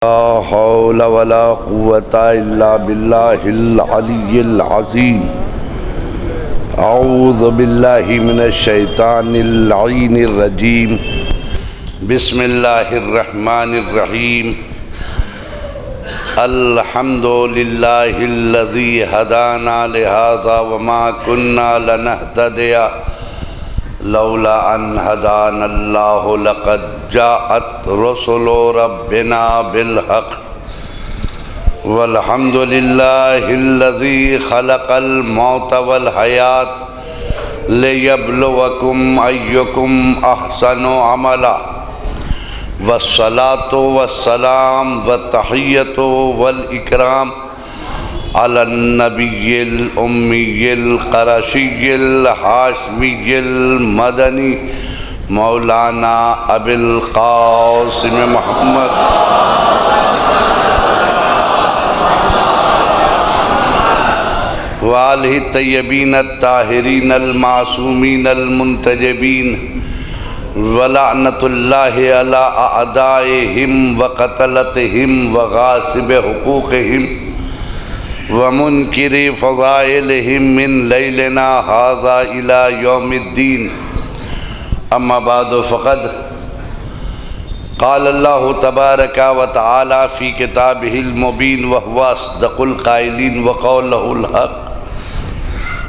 ला हौला वला कुव्वता इल्ला बिल्लाहिल अलिय्यिल अज़ीम। औज़ु बिल्लाहि मिनश शैतानिर लईनिर रजीम। बिस्मिल्लाहिर रहमानिर रहीम। अल्हम्दुलिल्लाहिल्लज़ी हदाना लिहाज़ा वमा कुन्ना लनहतदिया लौला अन हदानल्लाहु लक़द जाअत रुसुलु रब्बिना बिल हक़ वल्हम्दुलिल्लाहिल्लज़ी खलक़ल मौत वल हयात लियब्लुवकुम अय्युकुम अहसनु अमला वस्सलातु वस्सलाम वत्तहिय्यतु वल इकराम अलन नबिय्यिल उम्मिय्यिल क़ुरैशिय्यिल हाशमिय्यिल मदनी मौलाना अबिल क़ासिम मुहम्मद वालिहि तय्यबीन अत्ताहिरीन अल-मासूमीन अल-मुंतजबीन वलअनतुल्लाहि अला अअदाइहिम व क़तलतिहिम व गासिब हुकूक़िहिम व मुनकिरी फ़ज़ाइलिहिम मिन लैलिना हाज़ा इला यौमिद्दीन। अम्मा बादु फ़क़द क़ाल अल्लाहु तबारक व तआला फ़ी किताबिहिल मुबीन व हुवा अस्दक़ुल क़ाइलीन व क़ौलुहुल हक़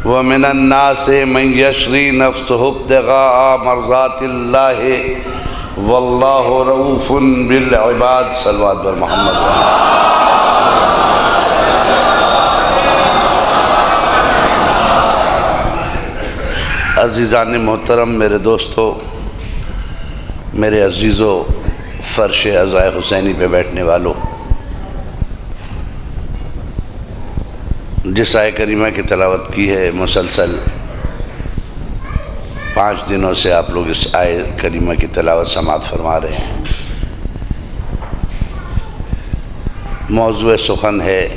व मिनन नासि मन यशरी नफ़्सहु इब्तिग़ाअ मर्ज़ातिल्लाहि वल्लाहु रऊफ़ुन बिल इबाद। सल्लल्लाहु अलैहि मोहम्मद। अज़ीज़ान मोहतरम, मेरे दोस्तों, मेरे अज़ीज़ों, फ़र्श अज़ाए हुसैनी पे बैठने वालों, जिस आय करीमा की तलावत की है मुसलसल 5 दिनों से आप लोग इस आय करीमा की तलावत समाअत फरमा रहे हैं। मौज़ूए सुख़न है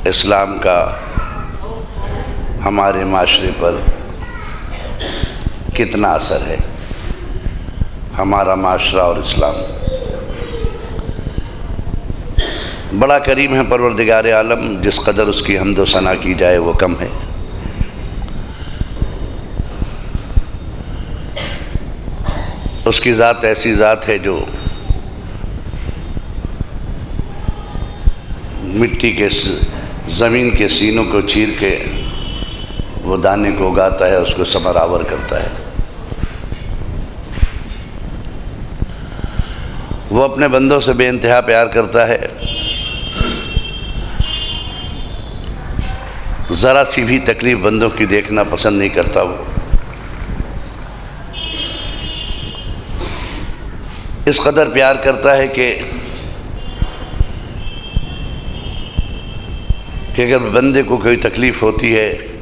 इस्लाम का हमारे माशरे पर कितना असर है, हमारा माशरा और इस्लाम। बड़ा करीम है परवरदिगार आलम, जिस कदर उसकी हम्द व सना की जाए वो कम है। उसकी ज़ात ऐसी ज़ात है जो मिट्टी के ज़मीन के सीनों को चीर के वो दाने को उगाता है, उसको समरावर करता है। वो अपने बंदों से बेइंतहा प्यार करता है। ज़रा सी भी तकलीफ़ बंदों की देखना पसंद नहीं करता। वो इस कदर प्यार करता है कि अगर बंदे को कोई तकलीफ़ होती है,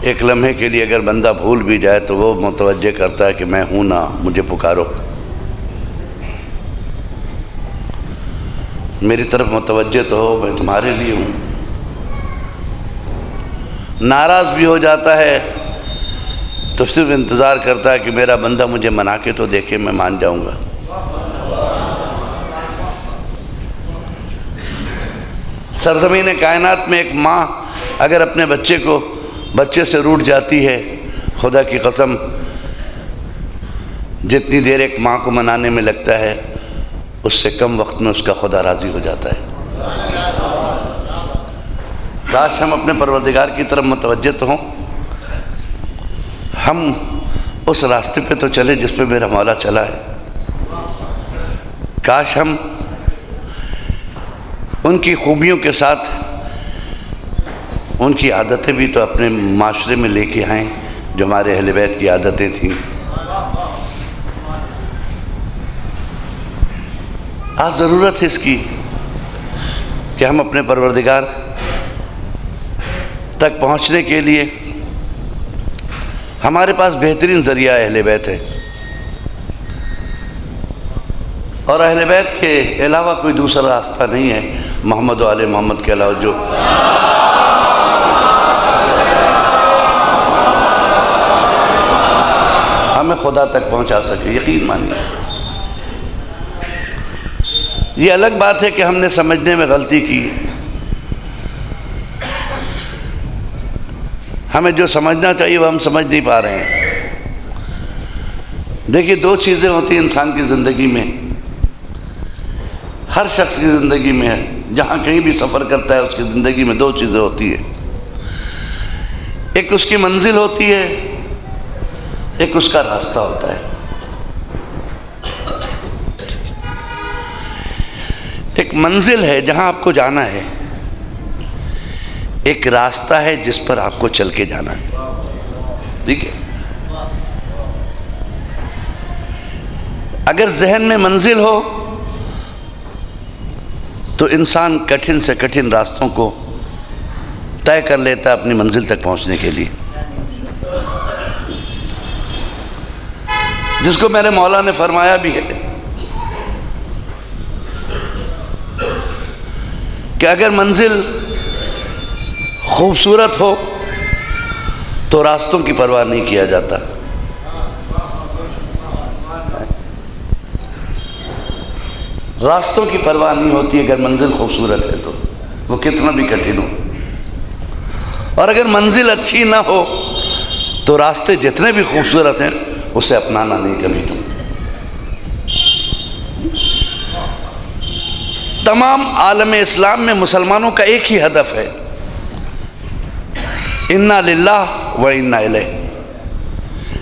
एक लम्हे के लिए अगर बंदा भूल भी जाए तो वो मुतवज्जे करता है कि मैं हूँ ना, मुझे पुकारो, मेरी तरफ मुतवज्जे तो हो, मैं तुम्हारे लिए हूँ। नाराज़ भी हो जाता है तो सिर्फ इंतज़ार करता है कि मेरा बंदा मुझे मना के तो देखे, मैं मान जाऊँगा। सरज़मीन कायनात में एक माँ अगर अपने बच्चे से रूठ जाती है, खुदा की कसम जितनी देर एक माँ को मनाने में लगता है, उससे कम वक्त में उसका खुदा राज़ी हो जाता है। काश हम अपने परवरदिगार की तरफ मुतवज्जे तो हों, हम उस रास्ते पे तो चले जिस पे मेरा मौला चला है। काश हम उनकी खूबियों के साथ उनकी आदतें भी तो अपने माशरे में लेके आएँ जो हमारे अहले बैत की आदतें थीं। आज ज़रूरत है इसकी कि हम अपने परवरदिगार तक पहुँचने के लिए हमारे पास बेहतरीन ज़रिया अहले बैत है, और अहले बैत के अलावा कोई दूसरा रास्ता नहीं है मोहम्मद व आले मोहम्मद के अलावा जो हमें खुदा तक पहुंचा सके। यकीन मानिए ये अलग बात है कि हमने समझने में गलती की। हमें जो समझना चाहिए वो हम समझ नहीं पा रहे हैं। देखिए, दो चीज़ें होती हैं इंसान की ज़िंदगी में, हर शख्स की ज़िंदगी में है, जहाँ कहीं भी सफ़र करता है उसकी ज़िंदगी में दो चीज़ें होती हैं। एक उसकी मंजिल होती है, एक उसका रास्ता होता है। एक मंजिल है जहाँ आपको जाना है, एक रास्ता है जिस पर आपको चल के जाना है। ठीक है, अगर जहन में मंजिल हो तो इंसान कठिन से कठिन रास्तों को तय कर लेता है अपनी मंजिल तक पहुंचने के लिए, जिसको मेरे मौला ने फरमाया भी है कि अगर मंजिल खूबसूरत हो तो रास्तों की परवाह नहीं किया जाता। रास्तों की परवाह नहीं होती अगर मंजिल खूबसूरत है तो, वो कितना भी कठिन हो। और अगर मंजिल अच्छी ना हो तो रास्ते जितने भी खूबसूरत हैं उसे अपनाना नहीं कभी तुम। तमाम आलम इस्लाम में मुसलमानों का एक ही हदफ है, इन्ना लिल्लाह व इन्ना इलैह।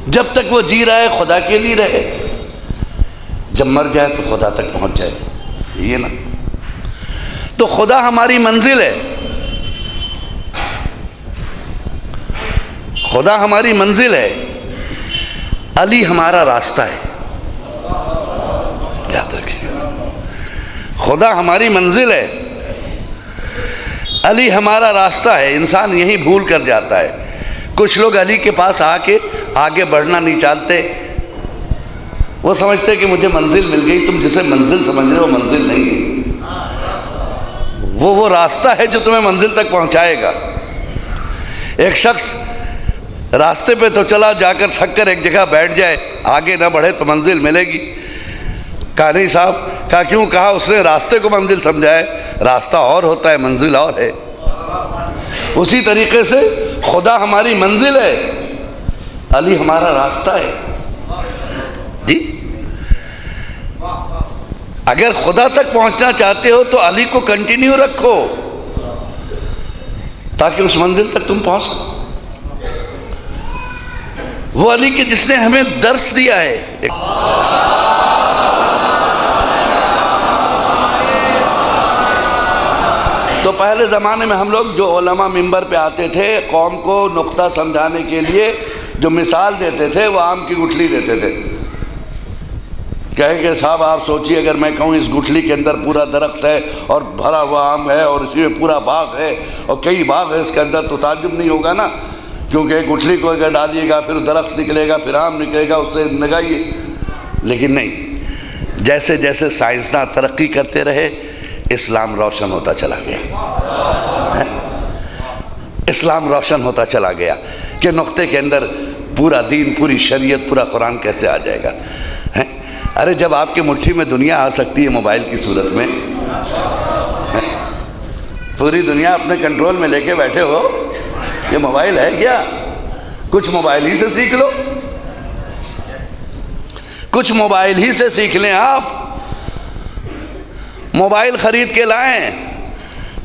जब तक वो जी रहा है खुदा के लिए रहे, जब मर जाए तो खुदा तक पहुंच जाए, ये ना। तो खुदा हमारी मंजिल है, खुदा हमारी मंजिल है, अली हमारा रास्ता है। याद रखिए, खुदा हमारी मंजिल है, अली हमारा रास्ता है। इंसान यही भूल कर जाता है। कुछ लोग अली के पास आके आगे बढ़ना नहीं चाहते, वो समझते हैं कि मुझे मंजिल मिल गई। तुम जिसे मंजिल समझ रहे हो मंजिल नहीं है, वो रास्ता है जो तुम्हें मंजिल तक पहुंचाएगा। एक शख्स रास्ते पे तो चला, जाकर थक कर एक जगह बैठ जाए, आगे ना बढ़े तो मंजिल मिलेगी। कहा नहीं साहब, कहा क्यों? कहा उसने रास्ते को मंजिल समझा है, रास्ता और होता है, मंजिल और है। उसी तरीके से खुदा हमारी मंजिल है, अली हमारा रास्ता है। जी, अगर खुदा तक पहुंचना चाहते हो तो अली को कंटिन्यू रखो ताकि उस मंजिल तक तुम पहुंच सको। वो अली के जिसने हमें दर्स दिया है। तो पहले ज़माने में हम लोग जो उलमा मिंबर पे आते थे, कौम को नुक्ता समझाने के लिए जो मिसाल देते थे वो आम की गुठली देते थे। कहे कि साहब आप सोचिए, अगर मैं कहूँ इस गुठली के अंदर पूरा दरख्त है और भरा हुआ आम है और इसी में पूरा बाग है और कई बाग है इसके अंदर, तो ताज्जुब नहीं होगा ना, क्योंकि गुठली को अगर डालिएगा फिर दरख्त निकलेगा, फिर आम निकलेगा, उससे लगाइए। लेकिन नहीं, जैसे जैसे साइंसदान तरक्की करते रहे इस्लाम रोशन होता चला गया है? इस्लाम रोशन होता चला गया कि नुक्ते के अंदर पूरा दीन, पूरी शरीयत, पूरा कुरान कैसे आ जाएगा है? अरे जब आपके मुट्ठी में दुनिया आ सकती है मोबाइल की सूरत में, पूरी दुनिया अपने कंट्रोल में लेके बैठे हो, ये मोबाइल है क्या? कुछ मोबाइल ही से सीख लो, कुछ मोबाइल ही से सीख लें। आप मोबाइल ख़रीद के लाएं,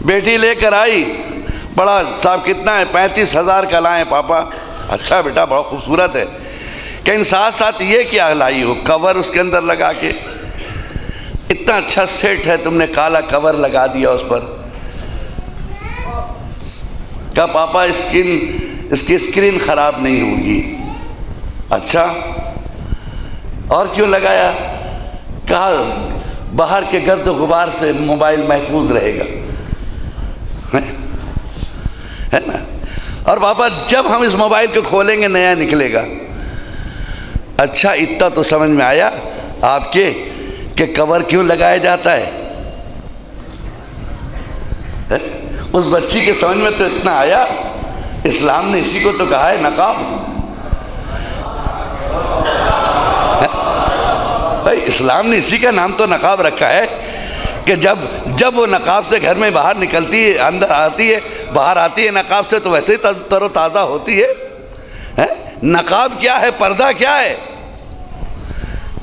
बेटी लेकर आई, बड़ा साहब कितना है? 35,000 का लाएं पापा। अच्छा बेटा, बड़ा खूबसूरत है। कहीं साथ साथ ये क्या लाई हो? कवर उसके अंदर लगा के, इतना अच्छा सेट है, तुमने काला कवर लगा दिया उस पर। कहा पापा इसकी स्क्रीन ख़राब नहीं होगी। अच्छा, और क्यों लगाया? कहा बाहर के गर्द गुबार से मोबाइल महफूज रहेगा, है ना? और पापा जब हम इस मोबाइल को खोलेंगे नया निकलेगा। अच्छा, इतना तो समझ में आया आपके कि कवर क्यों लगाया जाता है? उस बच्ची के समझ में तो इतना आया, इस्लाम ने इसी को तो कहा है नकाब। भाई इस्लाम ने इसी का नाम तो नकाब रखा है कि जब वो नकाब से घर में बाहर निकलती है, अंदर आती है, बाहर आती है नकाब से, तो वैसे ही तरोताज़ा होती है, नकाब क्या है, पर्दा क्या है?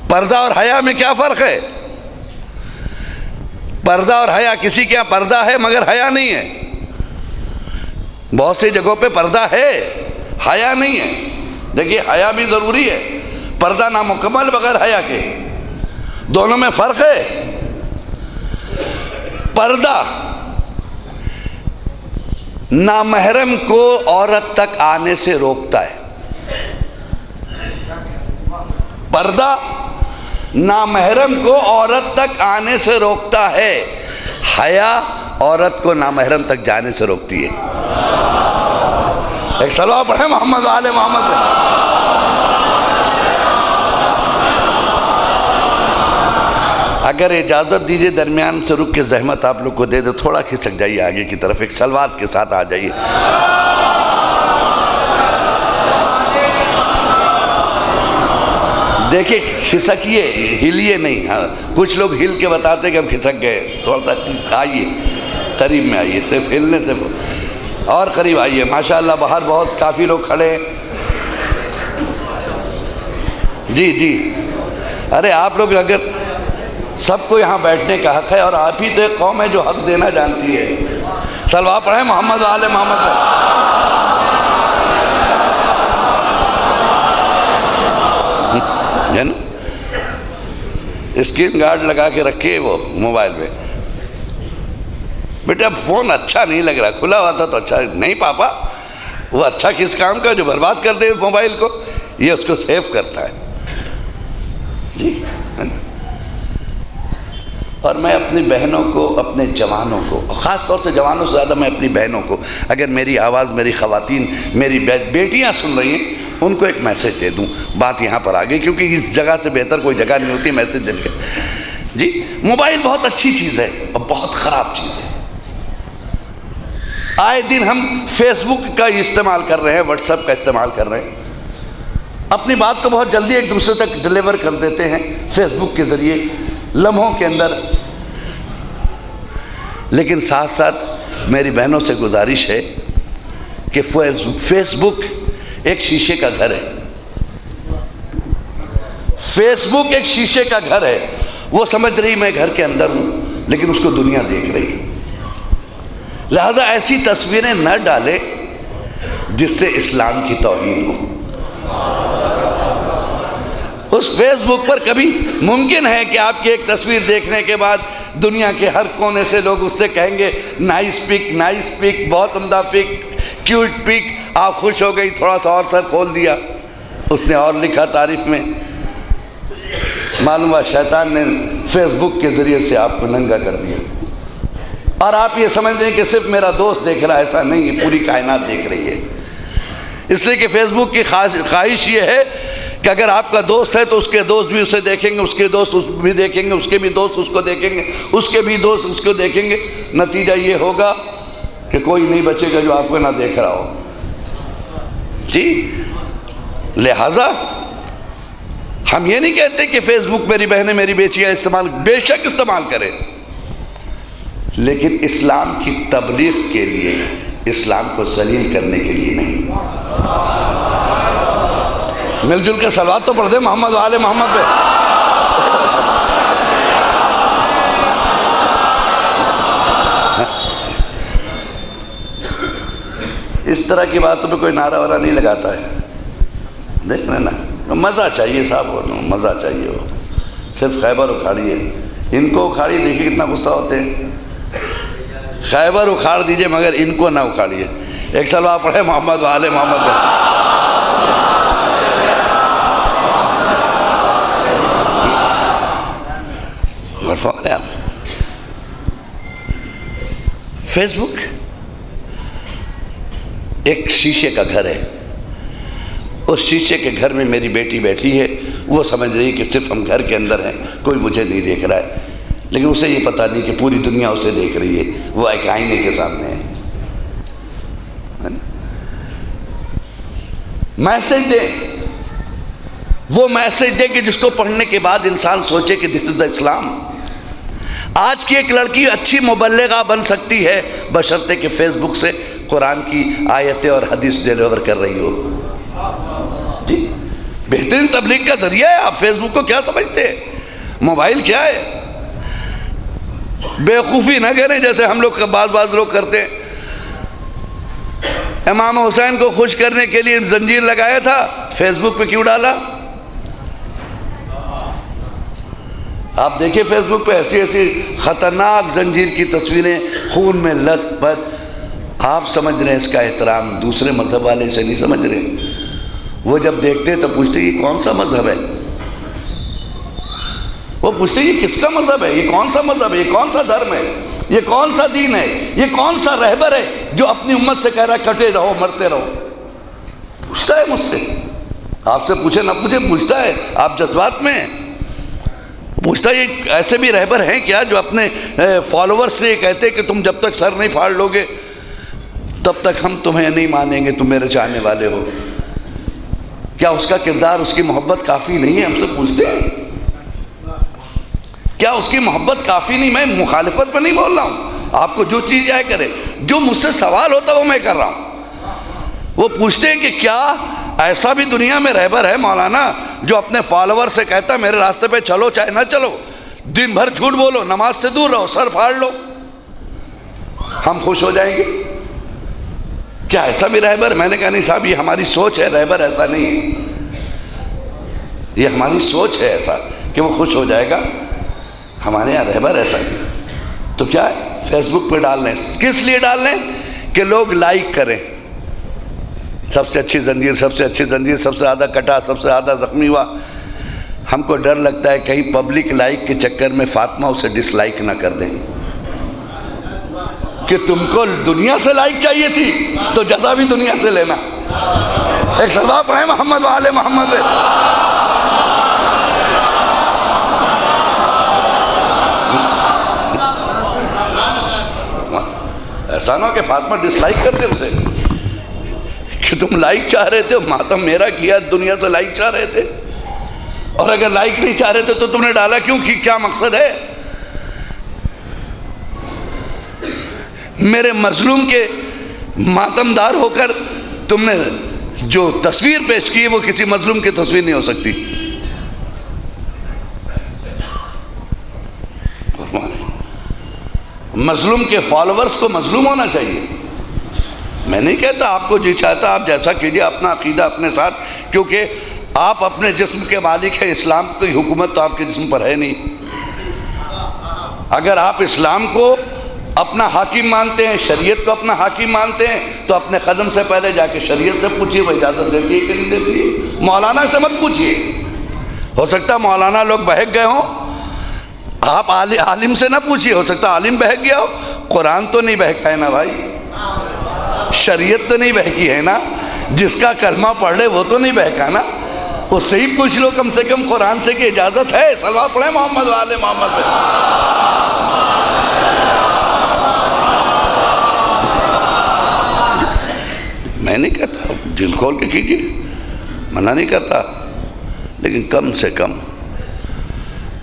पर्दा और हया में क्या फ़र्क है? पर्दा और हया, किसी के यहाँ पर्दा है मगर हया नहीं है। बहुत सी जगहों पे पर्दा है, हया नहीं है। देखिए, हया भी ज़रूरी है, पर्दा नामुकम्मल बगैर हया के, दोनों में फ़र्क है। पर्दा नामहरम को औरत तक आने से रोकता है। पर्दा नामहरम को औरत तक आने से रोकता है, हया औरत को नामहरम तक जाने से रोकती है। एक सलाह पढ़े मोहम्मद वाले मोहम्मद पे। अगर इजाज़त दीजिए दरमियान से रुक के ज़हमत आप लोग को दे दे, थोड़ा खिसक जाइए आगे की तरफ, एक सलवात के साथ आ जाइए। देखिए, खिसकिए, हिलिए नहीं। हाँ, कुछ लोग हिल के बताते कि हम खिसक गए। थोड़ा सा आइए, करीब में आइए, सिर्फ हिलने से और करीब आइए। माशाअल्लाह बाहर बहुत काफ़ी लोग खड़े हैं। जी जी, अरे आप लोग, अगर सबको यहाँ बैठने का हक़ है, और आप ही तो एक कौम है जो हक़ देना जानती है। सलवा पढ़े मोहम्मद वाले मोहम्मद है ना। स्क्रीन गार्ड लगा के रखे वो मोबाइल पे। बेटा फ़ोन अच्छा नहीं लग रहा, खुला हुआ था तो अच्छा नहीं पापा। वो अच्छा किस काम का जो बर्बाद कर दे मोबाइल को, ये उसको सेव करता है जी, है ना। और मैं अपनी बहनों को, अपने जवानों को, ख़ास तौर से जवानों से ज़्यादा मैं अपनी बहनों को, अगर मेरी आवाज़ मेरी ख़वातीन, मेरी बेटियां सुन रही हैं, उनको एक मैसेज दे दूं। बात यहाँ पर आ गई, क्योंकि इस जगह से बेहतर कोई जगह नहीं होती मैसेज देने की। जी, मोबाइल बहुत अच्छी चीज़ है और बहुत ख़राब चीज़ है। आए दिन हम फेसबुक का इस्तेमाल कर रहे हैं, व्हाट्सएप का इस्तेमाल कर रहे हैं, अपनी बात को बहुत जल्दी एक दूसरे तक डिलीवर कर देते हैं फेसबुक के ज़रिए, लम्हों के अंदर। लेकिन साथ साथ मेरी बहनों से गुजारिश है कि फेसबुक एक शीशे का घर है। फेसबुक एक शीशे का घर है। वो समझ रही मैं घर के अंदर हूँ, लेकिन उसको दुनिया देख रही है। लिहाजा ऐसी तस्वीरें न डालें जिससे इस्लाम की तौहीन हो। उस फेसबुक पर कभी मुमकिन है कि आपकी एक तस्वीर देखने के बाद दुनिया के हर कोने से लोग उससे कहेंगे नाइस पिक, बहुत उम्दा पिक, क्यूट पिक। आप खुश हो गई, थोड़ा सा और सर खोल दिया, उसने और लिखा तारीफ में। मालूम हुआ शैतान ने फेसबुक के ज़रिए से आपको नंगा कर दिया, और आप ये समझ रहे हैं कि सिर्फ मेरा दोस्त देख रहा है। ऐसा नहीं है, पूरी कायनात देख रही है। इसलिए कि फेसबुक की ख्वाहिश ये है कि अगर आपका दोस्त है तो उसके दोस्त भी उसे देखेंगे, उसके दोस्त भी देखेंगे, उसके भी दोस्त उसको देखेंगे, उसके भी दोस्त उसको देखेंगे। नतीजा ये होगा कि कोई नहीं बचेगा जो आपको ना देख रहा हो जी। लिहाजा हम ये नहीं कहते कि फेसबुक मेरी बहनें मेरी बेटियां इस्तेमाल, बेशक इस्तेमाल करें, लेकिन इस्लाम की तबलीग के लिए, इस्लाम को जलील करने के लिए नहीं। मिलजुल के सलावत तो पढ़ दे मोहम्मद वाले मोहम्मद पे। इस तरह की बातों पे कोई नारा वारा नहीं लगाता है, देख रहे ना। मज़ा चाहिए साहब, मज़ा चाहिए। वो सिर्फ खैबर उखाड़िए, इनको उखाड़िए, देखिए कितना गुस्सा होते हैं। खैबर उखाड़ दीजिए मगर इनको ना उखाड़िए। एक साल आप पढ़े मोहम्मद वाले मोहम्मद पे। आप फेसबुक एक शीशे का घर है। उस शीशे के घर में मेरी बेटी बैठी है। वो समझ रही है कि सिर्फ हम घर के अंदर हैं, कोई मुझे नहीं देख रहा है, लेकिन उसे ये पता नहीं कि पूरी दुनिया उसे देख रही है। वो एक आईने के सामने है। मैसेज दे, वो मैसेज दे कि जिसको पढ़ने के बाद इंसान सोचे कि दिस इज द इस्लाम। आज की एक लड़की अच्छी मुबल्लिगा बन सकती है बशर्ते कि फेसबुक से कुरान की आयतें और हदीस डिलीवर कर रही हो। जी, बेहतरीन तबलीग का जरिया है। आप फेसबुक को क्या समझते हैं? मोबाइल क्या है? बेवकूफ़ी ना करें जैसे हम लोग बाज़ लोग करते हैं। इमाम हुसैन को खुश करने के लिए जंजीर लगाया था, फेसबुक पे क्यों डाला? आप देखिए फेसबुक पे ऐसी ऐसी ख़तरनाक जंजीर की तस्वीरें, खून में लथपथ। आप समझ रहे हैं इसका एहतराम, दूसरे मज़हब वाले इसे नहीं समझ रहे। वो जब देखते तो पूछते ये कौन सा मज़हब है? वो पूछते ये किसका मज़हब है, ये कौन सा मज़हब है, ये कौन सा धर्म है, ये कौन सा दीन है, ये कौन सा रहबर है जो अपनी उम्मत से कह रहा है कटे रहो मरते रहो। पूछता है मुझसे, आपसे पूछे ना पूछे पूछता है। आप जज्बात में हैं। पूछता है ये ऐसे भी रहबर हैं क्या जो अपने फॉलोअर्स से कहते कि तुम जब तक सर नहीं फाड़ लोगे तब तक हम तुम्हें नहीं मानेंगे, तुम मेरे चाहने वाले हो। क्या उसका किरदार, उसकी मोहब्बत काफ़ी नहीं है? हमसे पूछते हैं क्या उसकी मोहब्बत काफ़ी नहीं? मैं मुखालिफत पर नहीं बोल रहा हूँ, आपको जो चीज़ आए करे, जो मुझसे सवाल होता वो मैं कर रहा हूँ। वो पूछते हैं कि क्या ऐसा भी दुनिया में रहबर है मौलाना जो अपने फॉलोअर से कहता मेरे रास्ते पे चलो चाहे ना चलो, दिन भर झूठ बोलो, नमाज से दूर रहो, सर फाड़ लो, हम खुश हो जाएंगे? क्या ऐसा भी रहबर? मैंने कहा नहीं साहब, ये हमारी सोच है, रहबर ऐसा नहीं है। ये हमारी सोच है ऐसा कि वो खुश हो जाएगा, हमारे यहाँ रहबर ऐसा नहीं। तो क्या है, फेसबुक पे डाल लें। किस लिए डाल लें? कि लोग लाइक करें। सबसे अच्छी जंजीर, सबसे अच्छी जंजीर, सबसे ज़्यादा कटा, सबसे ज़्यादा ज़ख्मी हुआ। हमको डर लगता है कहीं पब्लिक लाइक के चक्कर में फातिमा उसे डिसलाइक ना कर दें कि तुमको दुनिया से लाइक चाहिए थी तो जज़ा भी दुनिया से लेना। एक सलवा पढ़े मोहम्मद वाले मोहम्मद। ऐसा ना कि फातिमा डिसलाइक कर दे उसे कि तुम लाइक चाह रहे थे, मातम मेरा किया, दुनिया से लाइक चाह रहे थे, और अगर लाइक नहीं चाह रहे थे तो तुमने डाला क्यों? कि क्या मकसद है? मेरे मजलूम के मातमदार होकर तुमने जो तस्वीर पेश की है वो किसी मजलूम की तस्वीर नहीं हो सकती। मजलूम के फॉलोअर्स को मजलूम होना चाहिए। मैं नहीं कहता, आपको जी चाहता आप जैसा कीजिए, अपना अकीदा अपने साथ, क्योंकि आप अपने जिस्म के मालिक हैं। इस्लाम की हुकूमत तो आपके जिस्म पर है नहीं। अगर आप इस्लाम को अपना हाकिम मानते हैं, शरीयत को अपना हाकिम मानते हैं, तो अपने कदम से पहले जाके शरीयत से पूछिए वो इजाज़त देती है कि नहीं देती है। मौलाना से मत पूछिए, हो सकता है मौलाना लोग बहक गए हों। आप आलिम से ना पूछिए, हो सकता है आलिम बहक गया हो। कुरान तो नहीं बहका है ना भाई, शरीयत तो नहीं बहकी है ना, जिसका कलमा पढ़ ले वो तो नहीं बहका ना, उससे ही पूछ लो कम से कम कुरान से कि इजाज़त है। सलवा पढ़े मोहम्मद वाले मोहम्मद। मैं नहीं कहता, दिल खोल के कीजिए, मना नहीं करता, लेकिन कम से कम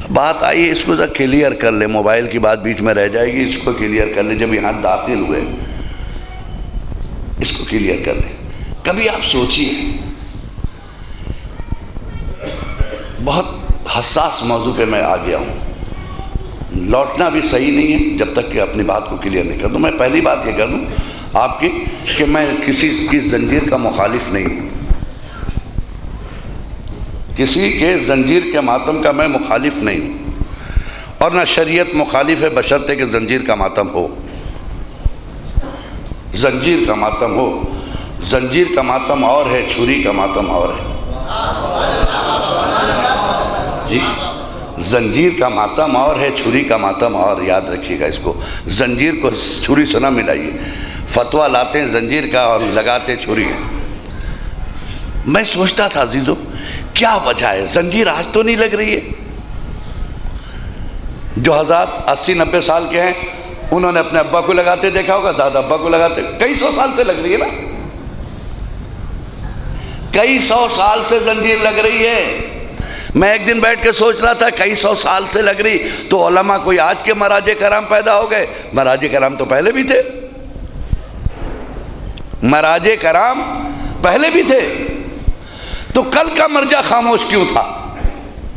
बात आई इसको जरा क्लियर कर ले। मोबाइल की बात बीच में रह जाएगी, इसको क्लियर कर ले। जब यहाँ दाखिल हुए इसको क्लियर कर ले। कभी आप सोचिए, बहुत हसास मौजू पे मैं आ गया हूँ, लौटना भी सही नहीं है जब तक कि अपनी बात को क्लियर नहीं कर दूँ। मैं पहली बात ये कर दूँ आपकी कि मैं किसी की जंजीर का मुखालिफ नहीं हूँ, किसी के जंजीर के मातम का मैं मुखालिफ नहीं हूँ, और ना शरीयत मुखालिफ है बशर्ते कि जंजीर का मातम हो। जंजीर का मातम हो, जंजीर का मातम और है, छुरी का मातम और है जी। जंजीर का मातम और है, छुरी का मातम और। याद रखिएगा इसको, जंजीर को छुरी से ना मिलाइए। फतवा लाते हैं जंजीर का और लगाते छुरी। मैं सोचता था अजीजों, क्या वजह है, जंजीर आज तो नहीं लग रही है। जो हज़रात 80-90 साल के हैं उन्होंने अपने अब्बा को लगाते देखा होगा, दादा अब्बा को लगाते, कई सौ साल से लग रही है ना, कई सौ साल से जंजीर लग रही है। मैं एक दिन बैठ के सोच रहा था कई सौ साल से लग रही, तो उलमा कोई आज के महाराजे कराम पैदा हो गए? महाराजे कराम तो पहले भी थे, महाराजे कराम पहले भी थे। तो कल का मर्जा खामोश क्यों था?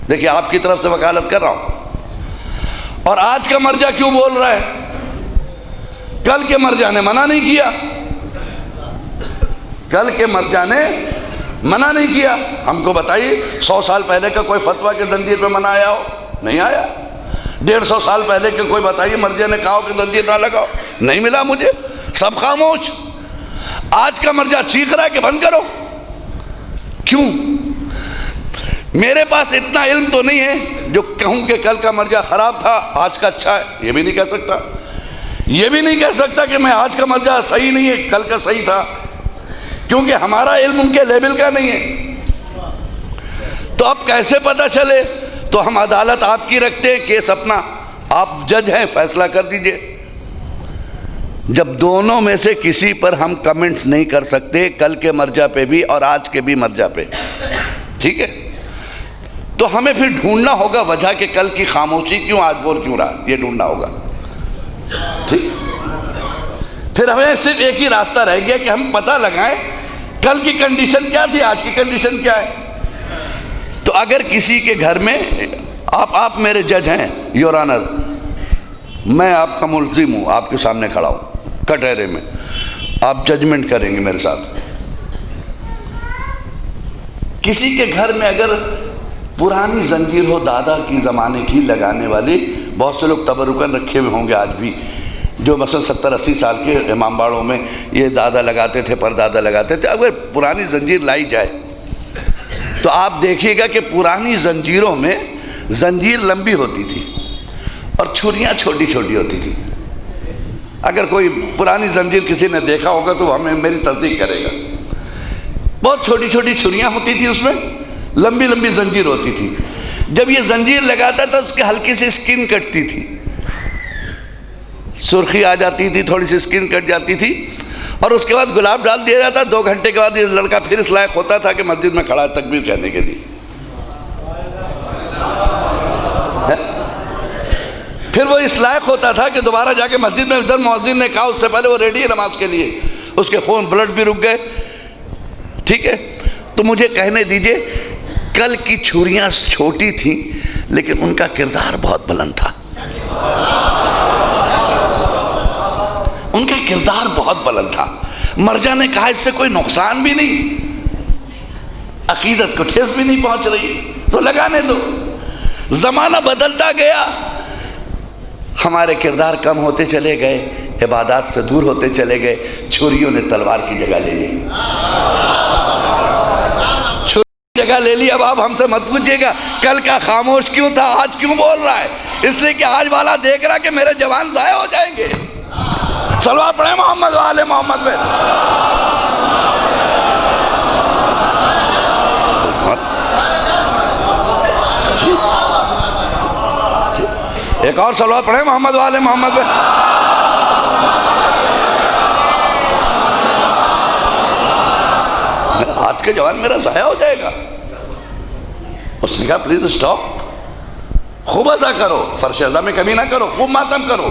देखिए आपकी तरफ से वकालत कर रहा हूं। और आज का मर्जा क्यों बोल रहा है? कल के मर्जा ने मना नहीं किया, कल के मर्जा ने मना नहीं किया। हमको बताइए 100 साल पहले का कोई फतवा के जंजीर पे मना आया हो? नहीं आया। 150 साल पहले के कोई बताइए मर्जे ने कहा कि जंजीर ना लगाओ, नहीं मिला मुझे, सब खामोश। आज का मर्जा चीख रहा है कि बंद करो। क्यों? मेरे पास इतना इल्म तो नहीं है जो कहूं कि कल का मर्जा खराब था आज का अच्छा है। ये भी नहीं कह सकता, ये भी नहीं कह सकता कि मैं आज का मर्जा सही नहीं है कल का सही था, क्योंकि हमारा इल्म उनके लेवल का नहीं है। तो अब कैसे पता चले? तो हम अदालत आपकी रखते हैं, केस अपना, आप जज हैं, फैसला कर दीजिए। जब दोनों में से किसी पर हम कमेंट्स नहीं कर सकते, कल के मर्जा पे भी और आज के भी मर्जा पे, ठीक है, तो हमें फिर ढूंढना होगा वजह के कल की खामोशी क्यों, आज बोल क्यों रहा, ये ढूंढना होगा। ठीक, फिर हमें सिर्फ एक ही रास्ता रह गया कि हम पता लगाएं कल की कंडीशन क्या थी, आज की कंडीशन क्या है। तो अगर किसी के घर में आप मेरे जज हैं योर ऑनर, मैं आपका मुल्जिम हूँ, आपके सामने खड़ा हूँ कटहरे में, आप जजमेंट करेंगे मेरे साथ। किसी के घर में अगर पुरानी जंजीर हो, दादा की ज़माने की लगाने वाली, बहुत से लोग तबरुकन रखे हुए होंगे आज भी, जो मसलन 70-80 साल के इमामबाड़ों में ये दादा लगाते थे, परदादा लगाते थे। अगर पुरानी जंजीर लाई जाए तो आप देखिएगा कि पुरानी जंजीरों में जंजीर लंबी होती थी और छुरियाँ छोटी छोटी होती थी। अगर कोई पुरानी जंजीर किसी ने देखा होगा तो हमें मेरी तस्दीक करेगा। बहुत छोटी छोटी छुरियाँ होती थी, उसमें लंबी लंबी जंजीर होती थी। जब ये जंजीर लगाता था उसकी हल्की सी स्किन कटती थी, सुर्खी आ जाती थी, थोड़ी सी स्किन कट जाती थी, और उसके बाद गुलाब डाल दिया जाता। 2 घंटे के बाद ये लड़का फिर इस लायक होता था कि मस्जिद में खड़ा तकबीर कहने के लिए। फिर वो इस लायक होता था कि दोबारा जाके मस्जिद में, इधर मुअज्जिन ने कहा उससे पहले वो रेडी है नमाज के लिए, उसके खून ब्लड भी रुक गए। ठीक है, तो मुझे कहने दीजिए, कल की छुरियाँ छोटी थी लेकिन उनका किरदार बहुत बुलंद था, उनका किरदार बहुत बुलंद था। मर्जा ने कहा इससे कोई नुकसान भी नहीं, अकीदत को ठेस भी नहीं पहुंच रही, तो लगाने दो। ज़माना बदलता गया, हमारे किरदार कम होते चले गए, इबादत से दूर होते चले गए, छुरियों ने तलवार की जगह ले ली, छुरी जगह ले ली। अब आप हमसे मत पूछिएगा कल का खामोश क्यों था, आज क्यों बोल रहा है, इसलिए कि आज वाला देख रहा कि मेरे जवान ज़ाया हो जाएंगे। सलवा पढ़े मोहम्मद वाले मोहम्मद पे। एक और सलवा पढ़े मोहम्मद वाले मोहम्मद पे। आज के जवान मेरा ज़ाया हो जाएगा। उसने कहा प्लीज स्टॉप, खूब अदा करो, फर्श अज़ा में कमी ना करो, खूब मातम करो,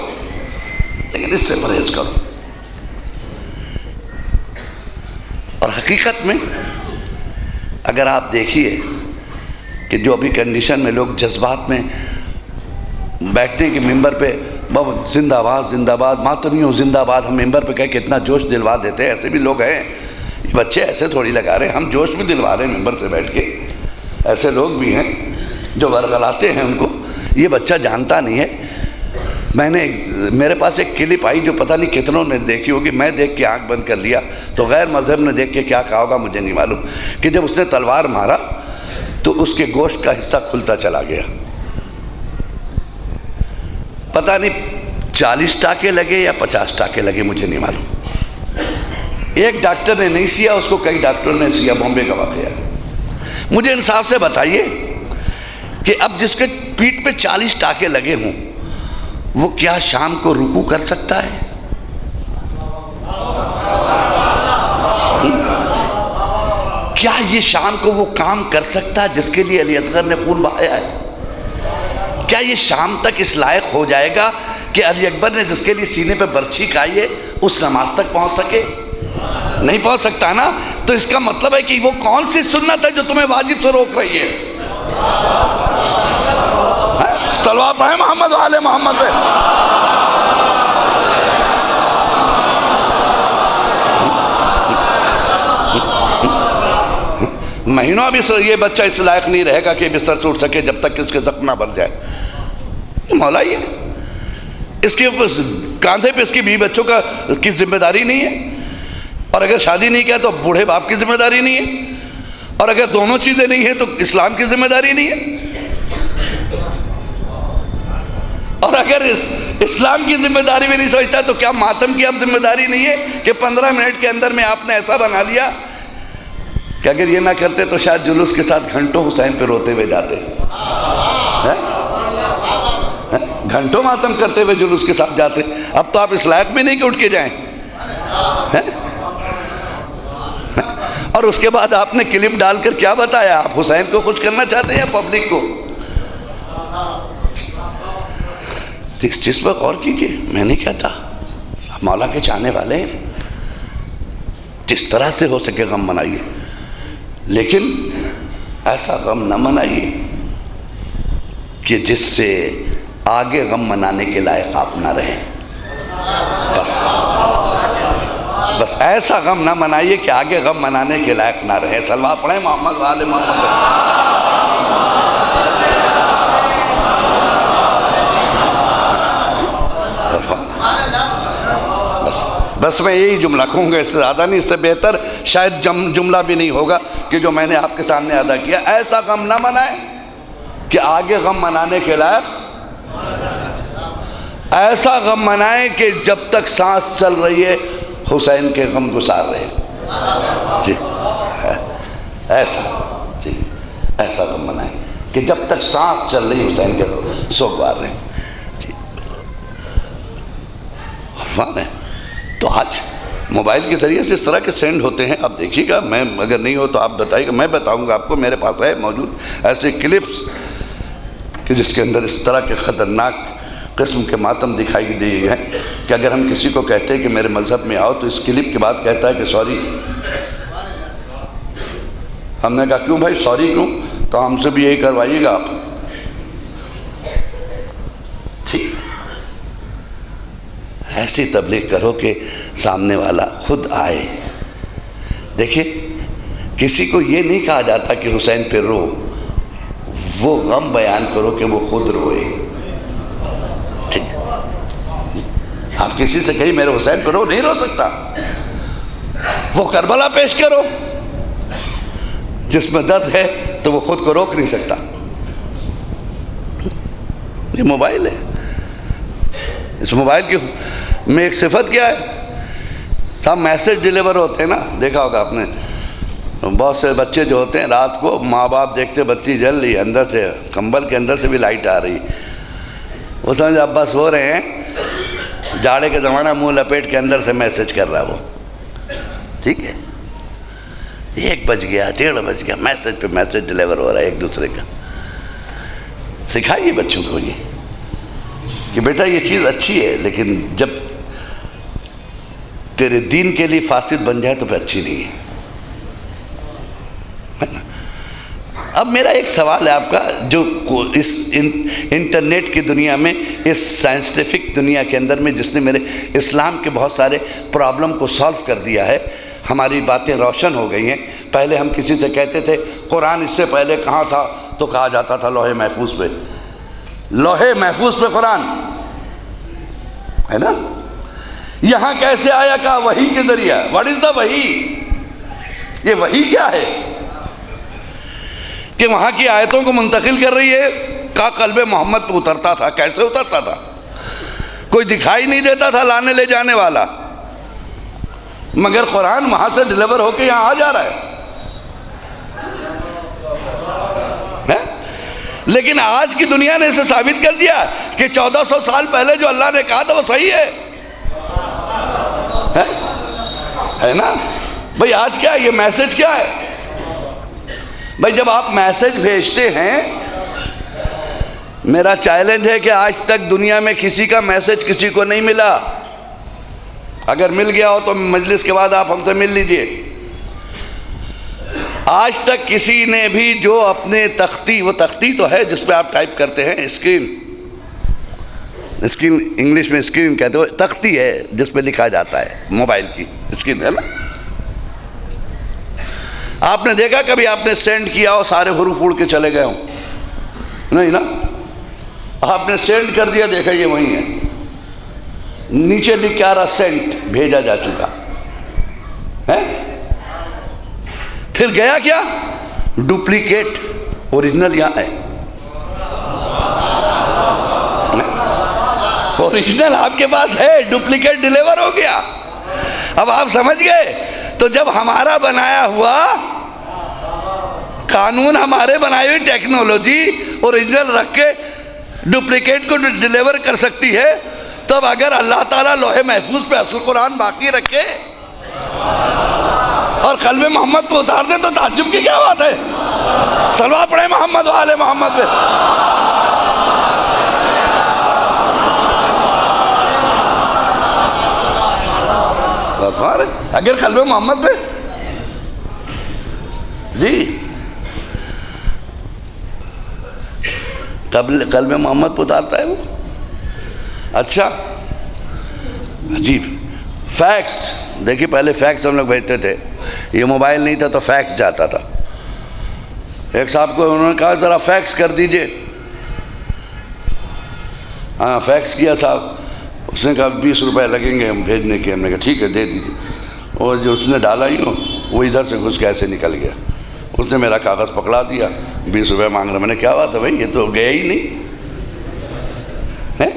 लेकिन इससे परहेज करो। और हकीकत में अगर आप देखिए कि जो अभी कंडीशन में लोग जज्बात में बैठने के मिंबर पे बहुत जिंदाबाद जिंदाबाद, मातमियों जिंदाबाद, हम मिंबर पे कह के इतना जोश दिलवा देते हैं। ऐसे भी लोग हैं, ये बच्चे ऐसे थोड़ी लगा रहे हैं, हम जोश भी दिलवा रहे हैं मिंबर से बैठ के। ऐसे लोग भी हैं जो वरगलाते हैं उनको, ये बच्चा जानता नहीं है। मेरे पास एक क्लिप आई जो पता नहीं कितनों ने देखी होगी, मैं देख के आंख बंद कर लिया, तो गैर मजहब ने देख के क्या कहा होगा मुझे नहीं मालूम, कि जब उसने तलवार मारा तो उसके गोश्त का हिस्सा खुलता चला गया। पता नहीं 40 टाके लगे या 50 टाके लगे, मुझे नहीं मालूम। एक डॉक्टर ने नहीं सिया, उसको कई डॉक्टरों ने सिया, बॉम्बे का वाकया। मुझे इंसाफ से बताइए कि अब जिसके पीठ पे 40 टाके लगे हों वो क्या शाम को रुकू कर सकता है? क्या ये शाम को वो काम कर सकता है जिसके लिए अली असगर ने खून बहाया है? क्या ये शाम तक इस लायक हो जाएगा कि अली अकबर ने जिसके लिए सीने पे बर्छी खाई है उस नमाज तक पहुंच सके? नहीं पहुंच सकता ना। तो इसका मतलब है कि वो कौन सी सुन्नत है जो तुम्हें वाजिब से रोक रही है? सलवात है मोहम्मद वाले मोहम्मद पे। महीनों अभी ये बच्चा इस लायक नहीं रहेगा कि बिस्तर से उठ सके जब तक इसके जख्म ना भर जाए। मौला ही है, इसके कांधे पे इसकी बीवी बच्चों की जिम्मेदारी नहीं है। और अगर शादी नहीं किया तो बूढ़े बाप की जिम्मेदारी नहीं है। और अगर दोनों चीजें नहीं है तो इस्लाम की जिम्मेदारी नहीं है। और अगर इस्लाम की जिम्मेदारी भी नहीं समझता तो क्या मातम की अब जिम्मेदारी नहीं है कि 15 मिनट के अंदर में आपने ऐसा बना लिया कि अगर ये ना करते तो शायद जुलूस के साथ घंटों हुसैन पे रोते हुए जाते, घंटों मातम करते हुए जुलूस के साथ जाते। अब तो आप इस लायक भी नहीं कि उठ के जाएं। और उसके बाद आपने क्लिप डालकर क्या बताया? आप हुसैन को खुश करना चाहते हैं या पब्लिक को? इस चीज पर गौर कीजिए। मैं नहीं कहता, मौला के चाहने वाले हैं, जिस तरह से हो सके गम मनाइए, लेकिन ऐसा गम न मनाइए कि जिससे आगे गम मनाने के लायक आप ना रहें। बस ऐसा गम ना मनाइए कि आगे गम मनाने के लायक ना रहे। सलवात पढ़े मोहम्मद वाले मोहम्मद। बस मैं यही जुमला कहूँगा, इससे ज़्यादा नहीं। इससे बेहतर शायद जुमला भी नहीं होगा कि जो मैंने आपके सामने अदा किया। ऐसा गम ना मनाए कि आगे गम मनाने के लायक, ऐसा गम मनाए कि जब तक सांस चल रही है हुसैन के गम गुजार रहे जी। ऐसा जी, ऐसा गम मनाए कि जब तक सांस चल रही हुसैन के सोगवार रहे जी। और तो आज मोबाइल के ज़रिए से इस तरह के सेंड होते हैं। आप देखिएगा, मैं अगर नहीं हो तो आप बताइएगा, मैं बताऊंगा आपको। मेरे पास है मौजूद ऐसे क्लिप्स कि जिसके अंदर इस तरह के ख़तरनाक किस्म के मातम दिखाई दिए हैं कि अगर हम किसी को कहते हैं कि मेरे मज़हब में आओ तो इस क्लिप के बाद कहता है कि सॉरी। हमने कहा क्यों भाई सॉरी क्यों? तो हमसे भी यही करवाइएगा आप। ठीक, ऐसी तबलीग करो कि सामने वाला खुद आए। देखिए, किसी को ये नहीं कहा जाता कि हुसैन पे रो, वो गम बयान करो कि वो खुद रोए। ठीक, आप किसी से कहीं मेरे हुसैन पे रो, नहीं रो सकता। वो करबला पेश करो, जिसमें दर्द है तो वो खुद को रोक नहीं सकता। ये मोबाइल है, इस मोबाइल की में एक सिफत क्या है? सब मैसेज डिलीवर होते हैं ना, देखा होगा आपने। बहुत से बच्चे जो होते हैं रात को माँ बाप देखते बत्ती जल रही, अंदर से कंबल के अंदर से भी लाइट आ रही, वो समझ अब्बा सो रहे हैं, जाड़े के ज़माना मुंह लपेट के अंदर से मैसेज कर रहा है वो। ठीक है, 1 बज गया, 1:30 बज गया, मैसेज पे मैसेज डिलीवर हो रहा है एक दूसरे का। सिखाइए बच्चों को ये कि बेटा ये चीज़ अच्छी है, लेकिन जब तेरे दीन के लिए फासिद बन जाए तो फिर अच्छी नहीं है। अब मेरा एक सवाल है आपका, जो इस इंटरनेट की दुनिया में, इस साइंटिफिक दुनिया के अंदर में, जिसने मेरे इस्लाम के बहुत सारे प्रॉब्लम को सॉल्व कर दिया है, हमारी बातें रोशन हो गई हैं। पहले हम किसी से कहते थे कुरान इससे पहले कहाँ था, तो कहा जाता था लोहे महफूज पे। लोहे महफूज पे कुरान है ना, यहाँ कैसे आया? कहा वही के जरिया। व्हाट इज द वही? ये वही क्या है कि वहाँ की आयतों को मुंतकिल कर रही है, का कल्बे मोहम्मद पे उतरता था। कैसे उतरता था? कोई दिखाई नहीं देता था लाने ले जाने वाला, मगर कुरान वहाँ से डिलीवर होके यहाँ आ जा रहा है। लेकिन आज की दुनिया ने इसे साबित कर दिया कि 1400 साल पहले जो अल्लाह ने कहा था वो सही है ना भाई? आज क्या है ये मैसेज? क्या है भाई जब आप मैसेज भेजते हैं, मेरा चैलेंज है कि आज तक दुनिया में किसी का मैसेज किसी को नहीं मिला। अगर मिल गया हो तो मजलिस के बाद आप हमसे मिल लीजिए। आज तक किसी ने भी जो अपने तख्ती, वो तख्ती तो है जिस पे आप टाइप करते हैं, स्क्रीन इंग्लिश में स्क्रीन कहते हो, तख्ती है जिस पे लिखा जाता है, मोबाइल की स्क्रीन है ना। आपने देखा कभी आपने सेंड किया हो सारे हुरूफ उड़ के चले गए हो? नहीं ना। आपने सेंड कर दिया, देखा ये वही है, नीचे लिख के आ रहा सेंट, भेजा जा चुका है। फिर गया क्या? डुप्लीकेट, ओरिजिनल यहां है। ओरिजिनल आपके पास है, डुप्लीकेट डिलीवर हो गया। अब आप समझ गए। तो जब हमारा बनाया हुआ कानून, हमारे बनाई हुई टेक्नोलॉजी ओरिजिनल रख के डुप्लीकेट को डिलीवर कर सकती है, तब अगर अल्लाह ताला लोहे महफूज पे असल कुरान बाकी रखे और कल्बे मोहम्मद पे उतार दे तो ताज्जुब की क्या बात है। सलवात पढ़े मोहम्मद वाले मोहम्मद पे। अगर कल्बे मोहम्मद पे जी, कल्बे मोहम्मद पे उतारता है वो। अच्छा, अजीब। फैक्स देखिए, पहले फैक्स हम लोग भेजते थे, ये मोबाइल नहीं था तो फैक्स जाता था। एक साहब को उन्होंने कहा ज़रा फैक्स कर दीजिए। हाँ, फैक्स किया साहब। उसने कहा 20 रुपए लगेंगे हम भेजने के। हमने कहा ठीक है दे दीजिए। और जो उसने डाला ही वो इधर से घुस के ऐसे निकल गया। उसने मेरा कागज़ पकड़ा दिया, 20 रुपये मांग रहा। मैंने क्या बात है भाई, ये तो गया ही नहीं है।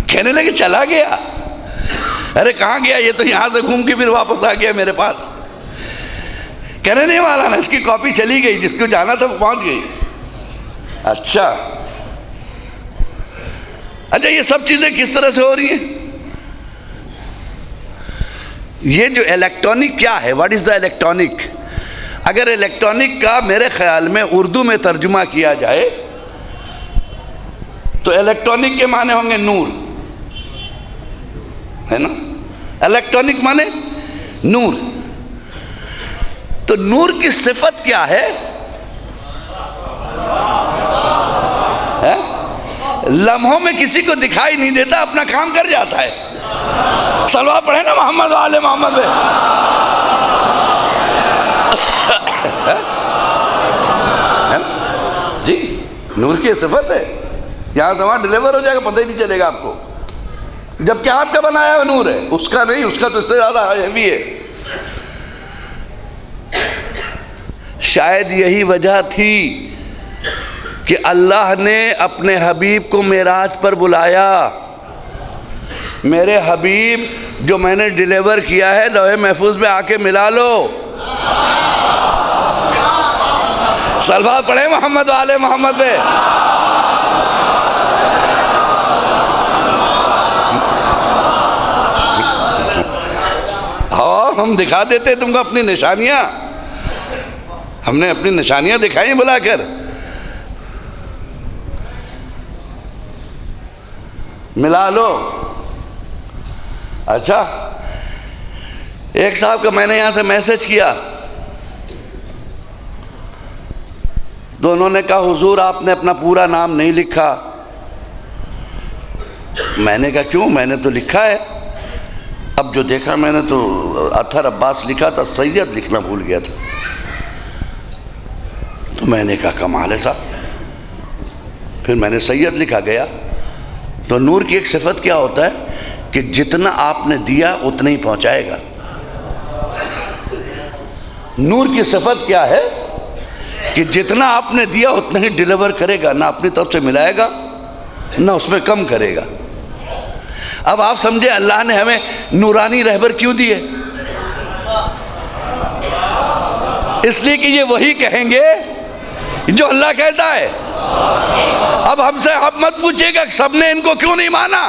कहने लगे चला गया। अरे कहाँ गया? ये तो यहाँ से घूम के फिर वापस आ गया मेरे पास। कहने नहीं वाला ना, इसकी कॉपी चली गई, जिसको जाना था वो पहुँच गई। अच्छा, ये सब चीज़ें किस तरह से हो रही हैं? ये जो इलेक्ट्रॉनिक क्या है, व्हाट इज़ द इलेक्ट्रॉनिक? अगर इलेक्ट्रॉनिक का मेरे ख्याल में उर्दू में तर्जुमा किया जाए तो इलेक्ट्रॉनिक के माने होंगे नूर, है ना। इलेक्ट्रॉनिक माने नूर। तो नूर की सिफत क्या है? लम्हों में किसी को दिखाई नहीं देता, अपना काम कर जाता है। सलवा पढ़े ना मोहम्मद वाले मोहम्मद पे। जी, नूर की सिफत है। यहाँ से वहाँ डिलीवर हो जाएगा, पता ही नहीं चलेगा आपको। जबकि आपका बनाया हुआ नूर है, उसका नहीं। उसका तो इससे ज़्यादा हैवी है। शायद यही वजह थी कि अल्लाह ने अपने हबीब को मेराज पर बुलाया। मेरे हबीब जो मैंने डिलीवर किया है, लोहे महफूज में आके मिला लो। सलवात पढ़े मोहम्मद वाले मोहम्मद पे। हाँ, हम दिखा देते तुमको अपनी निशानियां। हमने अपनी निशानियां दिखाई बुलाकर। मिला लो। अच्छा, एक साहब का मैंने यहाँ से मैसेज किया तो उन्होंने कहा हुजूर आपने अपना पूरा नाम नहीं लिखा। मैंने कहा क्यों? मैंने तो लिखा है। अब जो देखा मैंने तो अत्थर अब्बास लिखा था, सैयद लिखना भूल गया था। तो मैंने कहा कमाल है साहब। फिर मैंने सैयद लिखा गया। तो नूर की एक सिफत क्या होता है कि जितना आपने दिया उतना ही पहुंचाएगा। नूर की सिफत क्या है कि जितना आपने दिया उतना ही डिलीवर करेगा, ना अपनी तरफ से मिलाएगा ना उसमें कम करेगा। अब आप समझे अल्लाह ने हमें नूरानी रहबर क्यों दिए? इसलिए कि ये वही कहेंगे जो अल्लाह कहता है। अब हमसे आप मत पूछिएगा सबने इनको क्यों नहीं माना।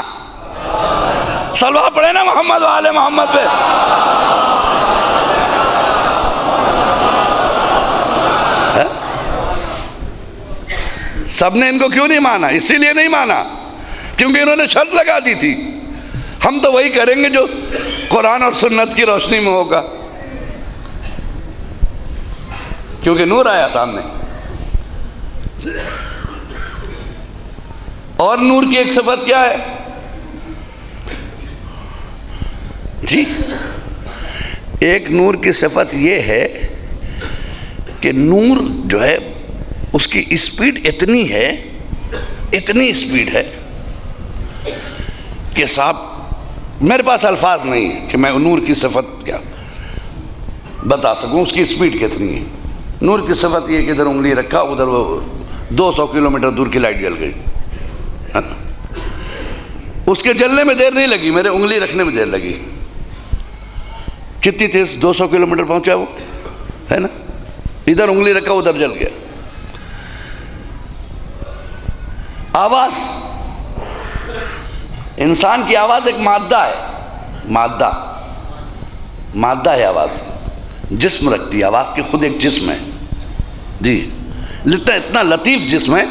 सलवा पढ़े ना मोहम्मद वाले मोहम्मद पे। सबने इनको क्यों नहीं माना? इसीलिए नहीं माना क्योंकि इन्होंने शर्त लगा दी थी, हम तो वही करेंगे जो कुरान और सुन्नत की रोशनी में होगा, क्योंकि नूर आया सामने। और नूर की एक सिफत क्या है जी? एक नूर की सिफत ये है कि नूर जो है उसकी स्पीड इतनी है, इतनी स्पीड है कि साहब मेरे पास अल्फाज नहीं है कि मैं नूर की सिफत क्या बता सकूं, उसकी स्पीड कितनी है। नूर की सिफत ये कि इधर उंगली रखा, उधर वो 200 किलोमीटर दूर की लाइट जल गई, है ना? उसके जलने में देर नहीं लगी, मेरे उंगली रखने में देर लगी। कितनी तेज? 200 किलोमीटर पहुंचा वो, है ना? इधर उंगली रखा, उधर जल गया। आवाज, इंसान की आवाज एक मादा है, मादा है आवाज, जिस्म रखती है आवाज की, खुद एक जिस्म है जी। इतना लतीफ जिस्म है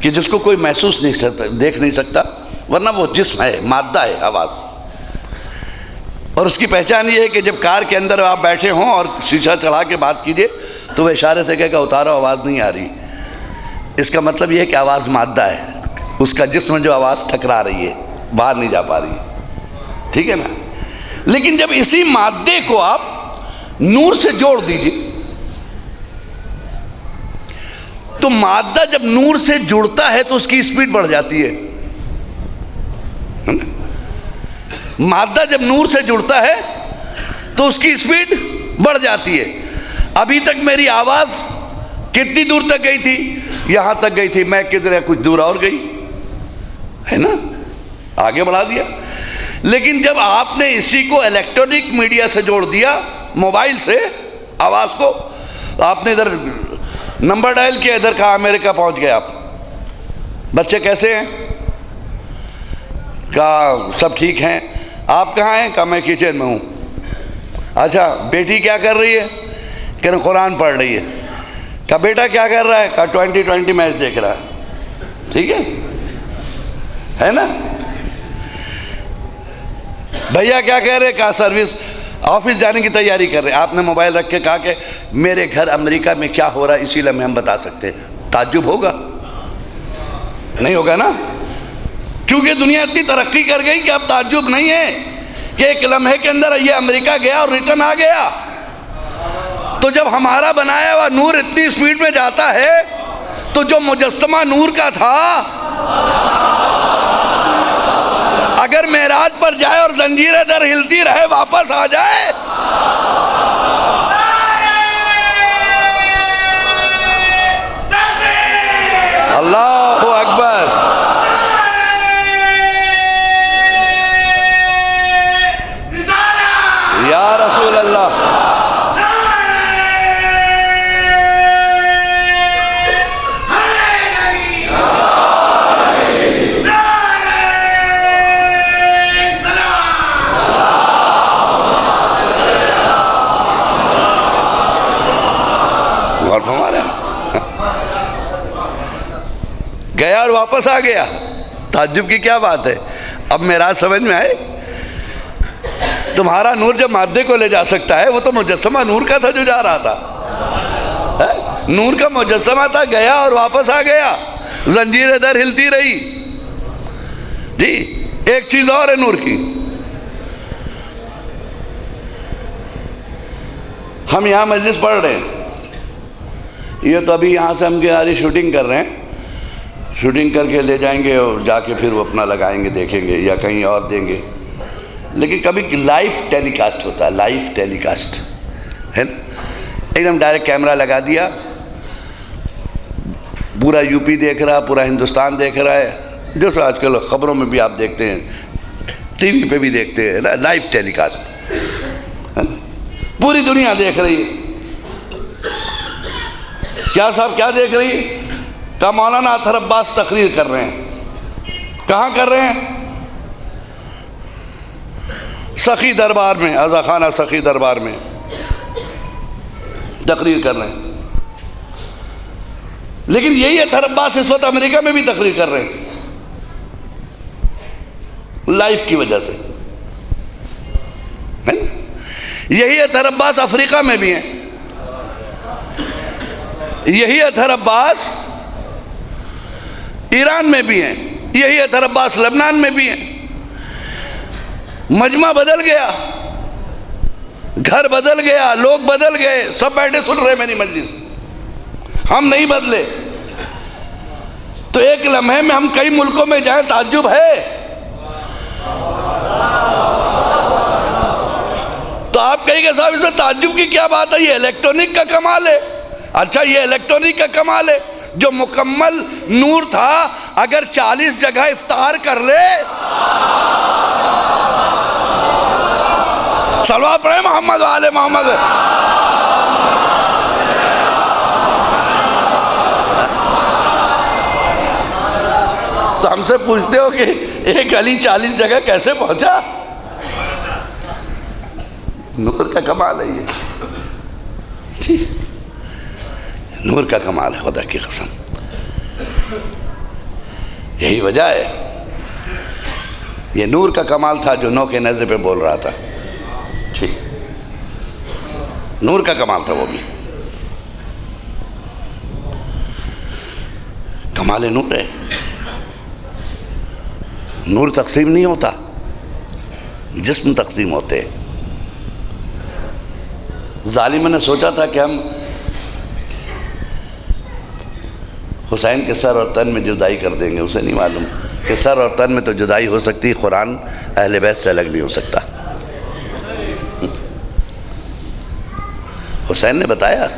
कि जिसको कोई महसूस नहीं सकता, देख नहीं सकता, वरना वो जिस्म है, मादा है आवाज। और उसकी पहचान ये है कि जब कार के अंदर आप बैठे हों और शीशा चढ़ा के बात कीजिए तो वह इशारे से कहेगा उतारो, आवाज़ नहीं आ रही। इसका मतलब ये है कि आवाज़ मादा है, उसका जिस्म जो आवाज़ टकरा रही है, बाहर नहीं जा पा रही, ठीक है ना? लेकिन जब इसी मादे को आप नूर से जोड़ दीजिए तो मादा जब नूर से जुड़ता है तो उसकी स्पीड बढ़ जाती है ना? मादा जब नूर से जुड़ता है तो उसकी स्पीड बढ़ जाती है। अभी तक मेरी आवाज कितनी दूर तक गई थी? यहां तक गई थी, मैं किधर कुछ दूर और गई, है ना? आगे बढ़ा दिया। लेकिन जब आपने इसी को इलेक्ट्रॉनिक मीडिया से जोड़ दिया, मोबाइल से आवाज को, आपने इधर नंबर डायल किया, इधर कहा अमेरिका पहुंच गए आप। बच्चे कैसे हैं? कहा सब ठीक हैं। आप कहाँ हैं? कहा मैं किचन में हूँ। अच्छा बेटी क्या कर रही है? कह रहे कुरान पढ़ रही है। कहा बेटा क्या कर रहा है? कहा 2020 मैच देख रहा है। ठीक है ना? भैया क्या कह रहे? कहा सर्विस, ऑफिस जाने की तैयारी कर रहे। आपने मोबाइल रख के कहा कि मेरे घर अमेरिका में क्या हो रहा है इसी लम्हे हम बता सकते हैं। ताज्जुब होगा? नहीं होगा ना, क्योंकि दुनिया इतनी तरक्की कर गई कि अब ताज्जुब नहीं है कि एक लम्हे के अंदर ये अमेरिका गया और रिटर्न आ गया। तो जब हमारा बनाया हुआ नूर इतनी स्पीड में जाता है तो जो मुजस्समा नूर का था अगर मेराज पर जाए और जंजीरें दर हिलती रहे वापस आ जाए, अल्लाहु अकबर, या रसूल अल्लाह, गया और वापस आ गया। ताज्जुब की क्या बात है? अब मेरा समझ में आए, तुम्हारा नूर जब मादे को ले जा सकता है, वो तो मुजस्समा नूर का था जो जा रहा था, है? नूर का मुजस्समा था, गया और वापस आ गया, जंजीरें दर हिलती रही जी। एक चीज और है नूर की, हम यहाँ मजलिस पढ़ रहे हैं, ये तो अभी यहाँ से हम हमारी शूटिंग कर रहे हैं, शूटिंग करके ले जाएंगे और जाके फिर वो अपना लगाएंगे, देखेंगे या कहीं और देंगे। लेकिन कभी लाइव टेलीकास्ट होता है, लाइव टेलीकास्ट है ना, एकदम डायरेक्ट कैमरा लगा दिया, पूरा यूपी देख रहा, पूरा हिंदुस्तान देख रहा है, जो आजकल ख़बरों में भी आप देखते हैं, टीवी पे भी देखते हैं ना, लाइव टेलीकास्ट है ना, पूरी दुनिया देख रही है। क्या साहब क्या देख रही है? का मौलाना अतहर अब्बास तकरीर कर रहे हैं। कहाँ कर रहे हैं? सखी दरबार में, आज़ा खाना सखी दरबार में तकरीर कर रहे हैं। लेकिन यही अतहर अब्बास इस वक्त अमेरिका में भी तकरीर कर रहे हैं लाइफ की वजह से, है ना? यही अतहर अब्बास अफ्रीका में भी हैं, यही अतहर अब्बास ईरान में भी हैं, यही अतहर अब्बास लबनान में भी हैं। मजमा बदल गया, घर बदल गया, लोग बदल गए, सब बैठे सुन रहे मेरी मजलिस, हम नहीं बदले। तो एक लम्हे में हम कई मुल्कों में जाएं, ताज्जुब है। तो आप कहेंगे साहब इसमें ताज्जुब की क्या बात है, ये इलेक्ट्रॉनिक का कमाल है। अच्छा, ये इलेक्ट्रॉनिक का कमाल है। जो मुकम्मल नूर था, अगर 40 जगह इफ्तार कर ले, सलवात पढ़े मोहम्मद वाले मोहम्मद। तो हमसे पूछते हो कि एक अली 40 जगह कैसे पहुंचा? नूर का कमाल है ये, ठीक, नूर का कमाल है, खुदा की कसम। यही वजह है, ये नूर का कमाल था जो 9 के नज़र पे बोल रहा था, ठीक, नूर का कमाल था वो भी। कमाल नूर है। नूर तकसीम नहीं होता, जिस्म तकसीम होते। जालिम ने सोचा था कि हम हुसैन के सर और तन में जुदाई कर देंगे। उसे नहीं मालूम कि सर और तन में तो जुदाई हो सकती है, कुरान अहले बैत से अलग नहीं हो सकता। हुसैन ने बताया,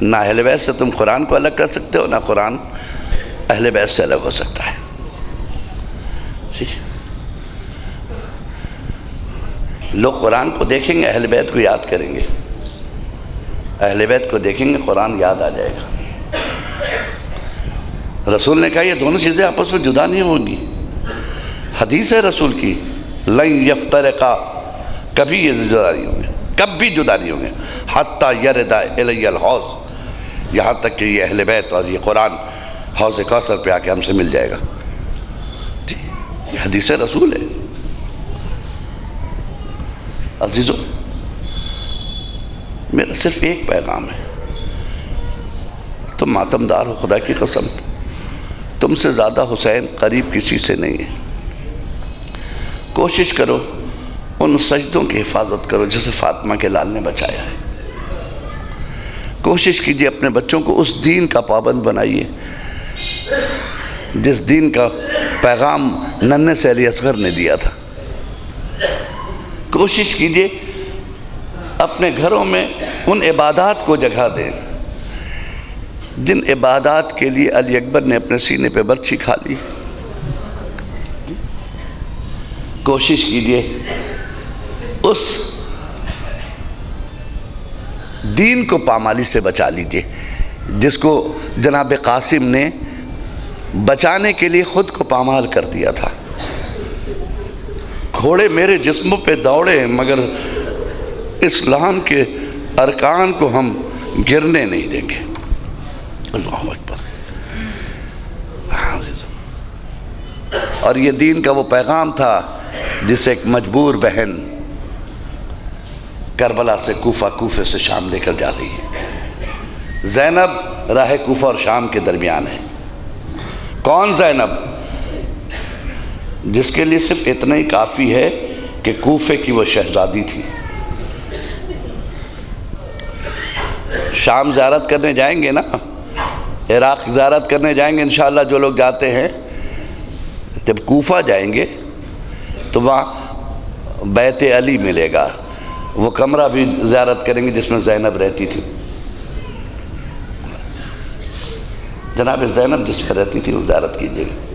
ना अहले बैत से तुम कुरान को अलग कर सकते हो, ना कुरान अहले बैत से अलग हो सकता है। लोग कुरान को देखेंगे, अहले बैत को याद करेंगे, अहले बैत को देखेंगे, कुरान याद आ जाएगा। रसूल ने कहा ये दोनों चीज़ें आपस में जुदा नहीं होंगी। हदीस है रसूल की, लन यफ्तरिका, कभी ये जुदा नहीं होंगे, कभी जुदा नहीं होंगे। हत्ता यरदा इलैयल हौज़, यहाँ तक कि ये अहले बैत और ये कुरान हौज़ कौसर पे आके हमसे मिल जाएगा। ये हदीस रसूल है। अजीज़ों, मेरा सिर्फ एक पैगाम है, तुम मातमदार हो, खुदा की कसम, तुमसे ज़्यादा हुसैन करीब किसी से नहीं है। कोशिश करो उन सजदों की हिफाजत करो जिसे फातिमा के लाल ने बचाया है। कोशिश कीजिए अपने बच्चों को उस दीन का पाबंद बनाइए जिस दीन का पैगाम नन्हे से अली असगर ने दिया था। कोशिश कीजिए अपने घरों में उन इबादात को जगह दें जिन इबादात के लिए अली अकबर ने अपने सीने पे बर्छी खा ली। कोशिश कीजिए उस दीन को पामाली से बचा लीजिए जिसको जनाब कासिम ने बचाने के लिए ख़ुद को पामाल कर दिया था। घोड़े मेरे जिस्मों पे दौड़े मगर इस्लाम के अरकान को हम गिरने नहीं देंगे। अल्लाहु अकबर। और ये दीन का वो पैगाम था जिसे एक मजबूर बहन करबला से कूफा, कूफे से शाम लेकर जा रही है। ज़ैनब राह कूफा और शाम के दरमियान है। कौन ज़ैनब? जिसके लिए सिर्फ इतना ही काफ़ी है कि कूफे की वो शहजादी थी। शाम ज़ियारत करने जाएंगे ना, इराक़ ज़ियारत करने जाएंगे इंशाअल्लाह जो लोग जाते हैं, जब कूफा जाएंगे तो वहाँ बैत अली मिलेगा, वो कमरा भी ज़ियारत करेंगे जिसमें ज़ैनब रहती थी। जनाब ज़ैनब जिसमें रहती थी वो ज़ियारत कीजिएगा।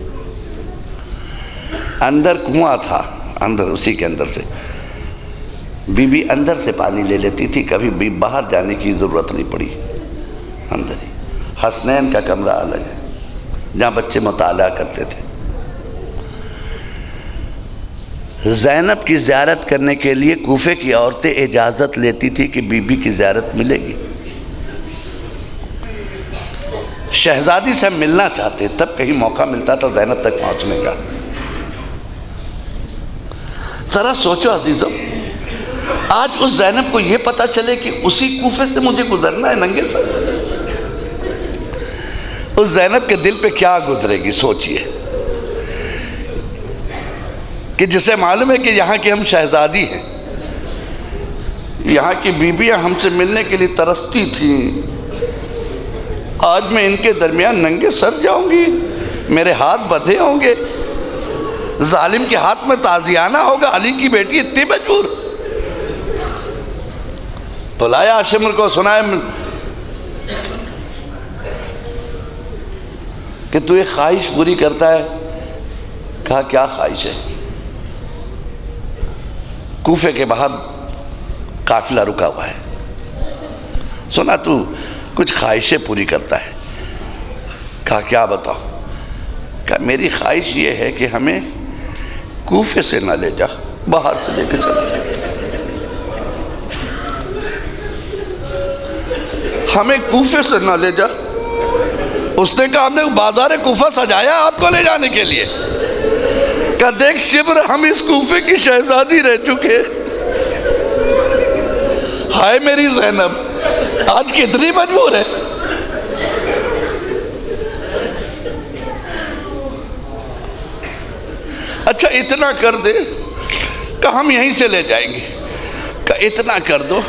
अंदर कुआं था, अंदर उसी के अंदर से बीबी अंदर से पानी ले लेती थी, कभी भी बाहर जाने की ज़रूरत नहीं पड़ी, अंदर ही। हसनैन का कमरा अलग है जहाँ बच्चे मुताला करते थे। ज़ैनब की ज़ियारत करने के लिए कूफे की औरतें इजाज़त लेती थी कि बीबी की ज़ियारत मिलेगी। शहजादी से हम मिलना चाहते, तब कहीं मौका मिलता था ज़ैनब तक पहुंचने का। ज़रा सोचो अजीज़ों, आज उस ज़ैनब को ये पता चले कि उसी कूफे से मुझे गुजरना है नंगे सर, उस ज़ैनब के दिल पे क्या गुजरेगी। सोचिए कि जिसे मालूम है कि यहाँ की हम शहजादी हैं, यहाँ की बीबियाँ हमसे मिलने के लिए तरसती थीं, आज मैं इनके दरमियान नंगे सर जाऊंगी, मेरे हाथ बंधे होंगे, जालिम के हाथ में ताजियाना होगा, अली की बेटी इतनी मजबूर। बुलाया आशिमर को, सुनाया कि तू एक ख्वाहिश पूरी करता है। कहा क्या ख्वाहिश है? कूफे के बाहर काफिला रुका हुआ है, सुना तू कुछ ख्वाहिशें पूरी करता है। कहा क्या बताओ? कहा मेरी ख्वाहिश ये है कि हमें कूफे से ना ले जा, बाहर से लेके चले, हमें कूफे से ना ले जा। उसने कहा हमने बाजार कूफा सजाया आपको ले जाने के लिए। कहा देख शिब्र, हम इस कूफे की शहजादी रह चुके, हाय मेरी ज़ैनब आज कितनी मजबूर है। अच्छा इतना कर दे, कहा हम यहीं से ले जाएंगे। कहा इतना कर दो,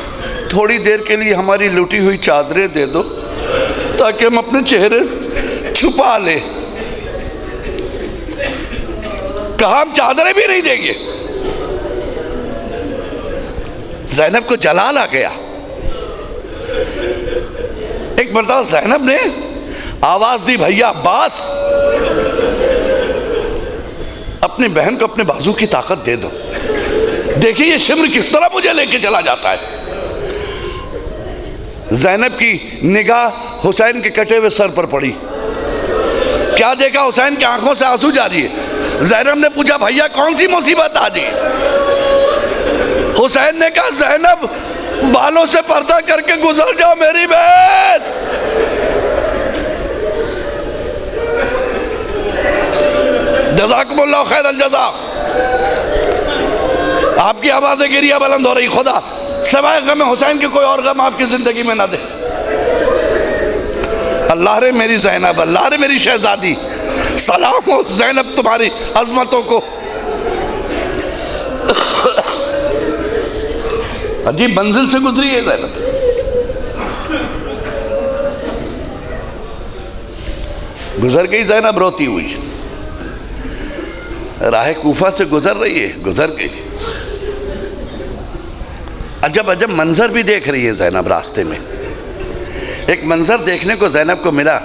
थोड़ी देर के लिए हमारी लुटी हुई चादरें दे दो ताकि हम अपने चेहरे छुपा लें। कहा हम चादरें भी नहीं देंगे। ज़ैनब को जलाल आ गया। एक मर्तबा ज़ैनब ने आवाज दी, भैया अब्बास अपनी बहन को अपने बाजू की ताकत दे दो, देखिए ये शिम्र किस तरह मुझे लेके चला जाता है। ज़ैनब की निगाह हुसैन के कटे हुए सर पर पड़ी। क्या देखा? हुसैन की आंखों से आंसू जारी है। ज़ैनब ने पूछा भैया कौन सी मुसीबत आ गई? हुसैन ने कहा ज़ैनब बालों से पर्दा करके गुजर जाओ मेरी बहन। जज़ाकुमुल्लाह खैरल जज़ा। आपकी आवाज़ें गिरिया बुलंद हो रही, खुदा सिवाय गम हुसैन के कोई और गम आपकी ज़िंदगी में ना दे। अल्लाह रे मेरी ज़ैनब, अल्लाह रे मेरी शहजादी, सलाम हो ज़ैनब तुम्हारी अज़मतों को। अजीब मंजिल से गुजरी है ज़ैनब। गुजर गई ज़ैनब रोती हुई, राह कूफा से गुजर रही है, गुजर गई। अजब अजब मंजर भी देख रही है ज़ैनब रास्ते में। एक मंजर देखने को ज़ैनब को मिला।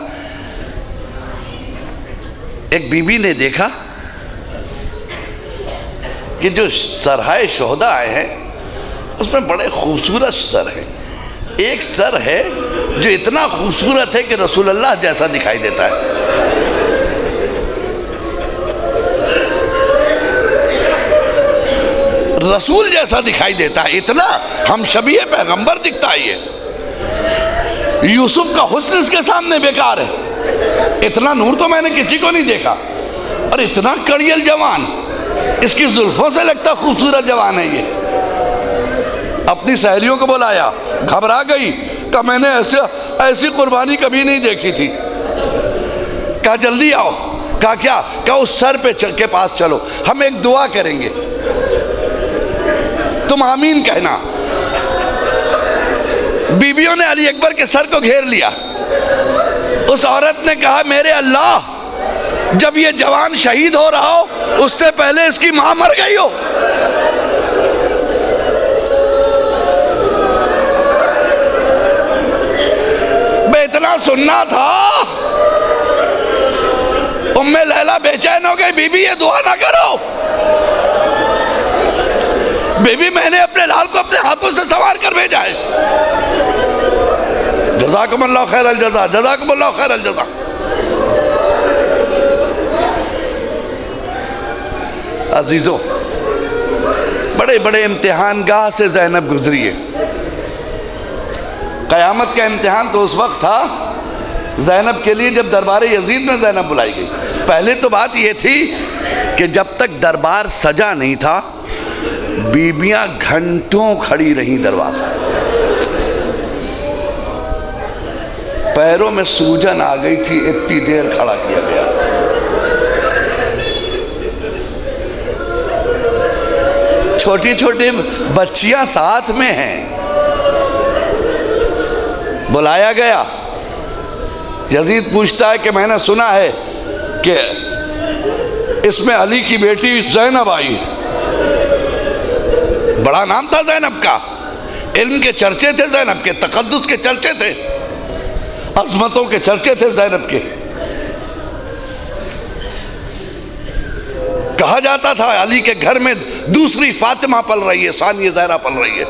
एक बीबी ने देखा कि जो सरहाए शोहदा आए हैं उसमें बड़े खूबसूरत सर हैं। एक सर है जो इतना खूबसूरत है कि रसूलुल्लाह जैसा दिखाई देता है। रसूल जैसा दिखाई देता है, इतना हम शबीह पैगंबर दिखता है। ये यूसुफ का हुस्न इसके सामने बेकार है। इतना नूर तो मैंने किसी को नहीं देखा, और इतना कड़ियल जवान, इसकी जुल्फों से लगता खूबसूरत जवान है ये। अपनी सहेलियों को बुलाया, घबरा गई, कहा मैंने ऐसी कुर्बानी कभी नहीं देखी थी। कहा जल्दी आओ। कहा क्या? कहा उस सर पे के पास चलो, हम एक दुआ करेंगे, तुम आमीन कहना। बीबियों ने अली अकबर के सर को घेर लिया। उस औरत ने कहा मेरे अल्लाह, जब ये जवान शहीद हो रहा हो उससे पहले इसकी मां मर गई हो। मैं इतना सुनना था। उम्मे लैला बेचैन हो गई, बीबी ये दुआ ना करो। बेबी मैंने अपने लाल को अपने हाथों से सवार कर भेजा है। जज़ाकुमुल्लाह खैरल जज़ा, जज़ाकुमुल्लाह खैरल जज़ा। अजीज़ों, बड़े बड़े इम्तिहान गाह से ज़ैनब गुजरी है। क़यामत का इम्तिहान तो उस वक्त था ज़ैनब के लिए जब दरबार यजीद में ज़ैनब बुलाई गई। पहले तो बात ये थी कि जब तक दरबार सजा नहीं था बीबियां घंटों खड़ी रहीं दरबार, पैरों में सूजन आ गई थी, इतनी देर खड़ा किया गया था। छोटी छोटी बच्चियां साथ में हैं, बुलाया गया। यजीद पूछता है कि मैंने सुना है कि इसमें अली की बेटी ज़ैनब आई। बड़ा नाम था ज़ैनब का, इल्म के चर्चे थे ज़ैनब के, तकद्दुस के चर्चे थे, अज़मतों के चर्चे थे ज़ैनब के। कहा जाता था अली के घर में दूसरी फातिमा पल रही है, सानिया ज़हरा पल रही है।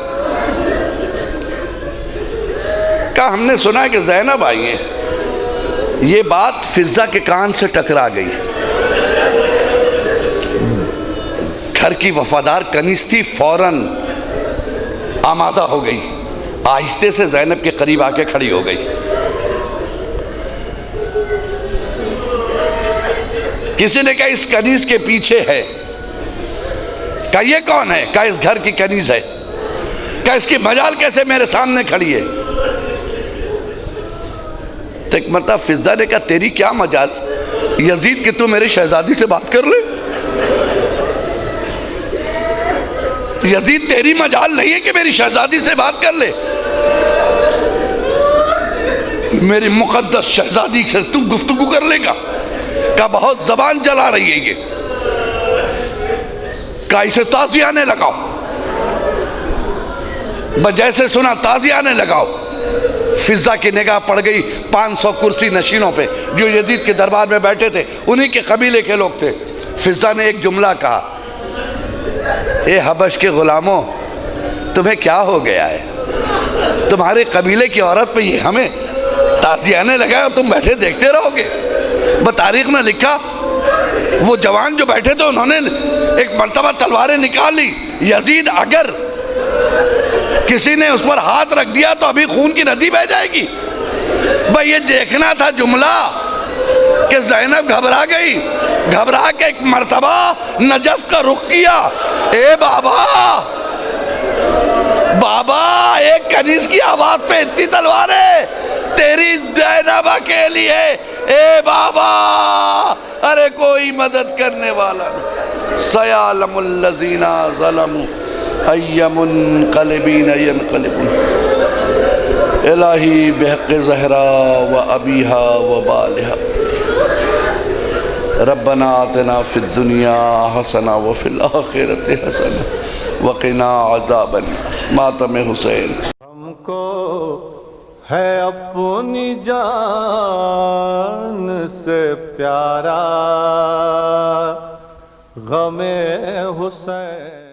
कहा हमने सुना है कि ज़ैनब आई है। ये बात फिज़ा के कान से टकरा गई। घर की वफादार कनीज़ थी, फौरन आमादा हो गई, आहिस्ते से ज़ैनब के करीब आके खड़ी हो गई। किसी ने कहा इस कनीज़ के पीछे है। कहा ये कौन है? कहा इस घर की कनीज़ है। कहा इसकी मजाल कैसे मेरे सामने खड़ी है? तो एक मरतबा फिज़ा ने कहा तेरी क्या मजाल यजीद कि तू मेरी शहजादी से बात कर ले। यजीद तेरी मजाल नहीं है कि मेरी शहजादी से बात कर ले, मेरी मुकद्दस शहजादी से तू गुफ्तगू कर लेगा। का बहुत जबान जला रही है ये। का इसे ताज़ियाने लगाओ। जैसे सुना ताज़ियाने लगाओ, फिज़ा की निगाह पड़ गई 500 कुर्सी नशीनों पे जो यजीद के दरबार में बैठे थे, उन्हीं के कबीले के लोग थे। फिज़ा ने एक जुमला कहा, ए हबश के गुलामों तुम्हें क्या हो गया है? तुम्हारे कबीले की औरत पे ये हमें ताज़ियाने लगाए और तुम बैठे देखते रहोगे? तारीख में लिखा वो जवान जो बैठे थे उन्होंने एक मर्तबा तलवारें निकाली। यजीद अगर किसी ने उस पर हाथ रख दिया तो अभी खून की नदी बह जाएगी। भाई ये देखना था जुमला कि ज़ैनब घबरा गई, घबरा के एक मर्तबा नजफ का रुख किया। ए बाबा बाबा, एक कनीज़ की आवाज पे इतनी तलवारें तेरी ज़ैनब के लिए। ए बाबा, अरे कोई मदद करने वाला नहीं। सयालमुल लज़ीना ज़लमू अय्यमुनक़लिबीन यनक़लिबून इलाही बिहक़्क़ि ज़हरा व अबीहा व बालिहा रब्बना आतिना फ़िद्दुनिया हसना व फ़िल आख़िरति हसना व क़िना अज़ाबन्नार। मातम हुसैन। हमको है अपनी जान से प्यारा गमे हुसैन।